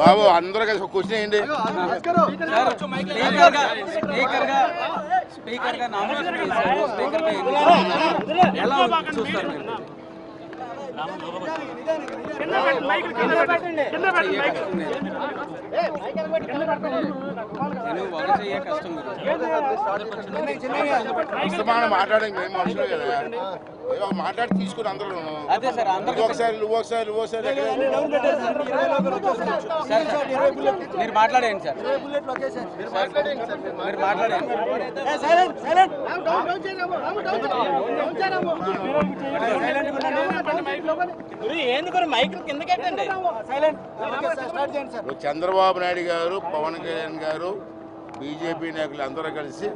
బాబు అందరూ కలిసి ఒక క్వశ్చన్ ఏంటి? మాట్లాడడానికి మేము మనుషులు కదా, మాట్లాడి తీసుకుని అందరూ ఒకసారి నువ్వు ఒకసారి నువ్వు ఒకసారి మీరు మాట్లాడండి సార్, మీరు మాట్లాడండి. చంద్రబాబు నాయుడు గారు, పవన్ కళ్యాణ్ గారు, బీజేపీ నాయకులు అందరూ కలిసి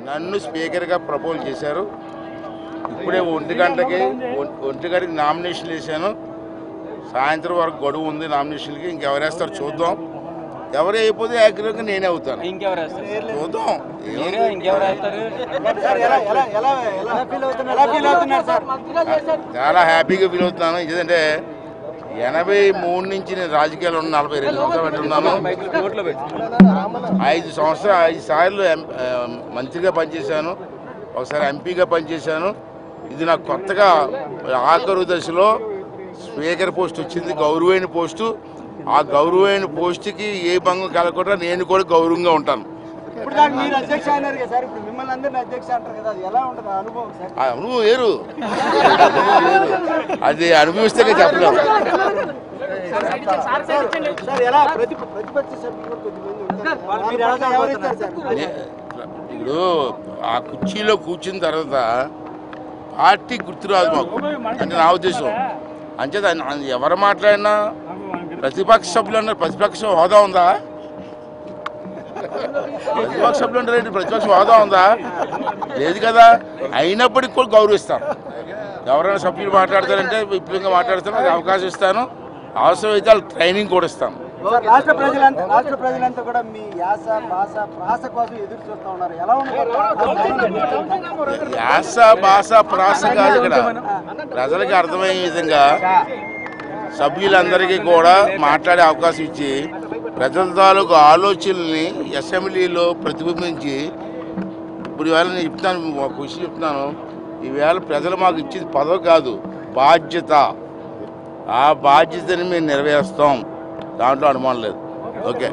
నన్ను స్పీకర్గా ప్రపోజ్ చేశారు. ఇప్పుడే ఒంటి గంటకి నామినేషన్ వేసాను. సాయంత్రం వరకు గడువు ఉంది నామినేషన్కి. ఇంకెవరేస్తారు చూద్దాం. ఎవరు అయిపోతే యాక్టివ్గా నేనే అవుతాను. చూద్దాం. చాలా హ్యాపీగా ఫీల్ అవుతున్నాను. ఎందుకంటే 83 నుంచి నేను రాజకీయాలు ఉన్న 42 సంవత్సరాలు పెట్టున్నాను. 5 సార్లు మంత్రిగా పనిచేశాను, ఒకసారి ఎంపీగా పనిచేశాను. ఇది నాకు కొత్తగా ఆఖరు దశలో స్పీకర్ పోస్ట్ వచ్చింది, గౌరవమైన పోస్టు. ఆ గౌరవమైన పోస్టుకి ఏ భంగం కలగకుండా నేను కూడా గౌరవంగా ఉంటాను. అనుభవం వేరు, అది అనుభవిస్తే చెప్పలేము. ఇప్పుడు ఆ కుర్చీలో కూర్చున్న తర్వాత పార్టీ గుర్తురాదు మాకు, అంటే నా ఉద్దేశం. అంచేత ఎవరు మాట్లాడినా ప్రతిపక్ష సభ్యులు అన్నారు. ప్రతిపక్ష హోదా ఉందా? ప్రతిపక్ష సభ్యులు అంటే ప్రతిపక్ష హోదా ఉందా? లేదు కదా. అయినప్పటికీ కూడా గౌరవిస్తాను. ఎవరైనా సభ్యులు మాట్లాడతారంటే విపులంగా మాట్లాడతాను, అది అవకాశం ఇస్తాను. అవసరమైతే వాళ్ళకి ట్రైనింగ్ కూడా ఇస్తాను. రాష్ట్ర ప్రజలంతా కూడా మీ యాస ప్రాస కోసం ఎదురు చూస్తూ ఉన్నారు. ఎలా ఉన్నారు? యాస భాష ప్రాస కాదు, ఇక్కడ ప్రజలకి అర్థమయ్యే విధంగా సభ్యులందరికీ కూడా మాట్లాడే అవకాశం ఇచ్చి ప్రజల తాలూకు ఆలోచనల్ని అసెంబ్లీలో ప్రతిబింబించి, ఇప్పుడు ఈవేళ నేను చెప్తాను, ఒక విషయం చెప్తున్నాను. ఈవేళ ప్రజలు మాకు ఇచ్చేది పదవి కాదు, బాధ్యత. ఆ బాధ్యతని మేము నెరవేరుస్తాం, దాంట్లో అనుమానం లేదు. ఓకే.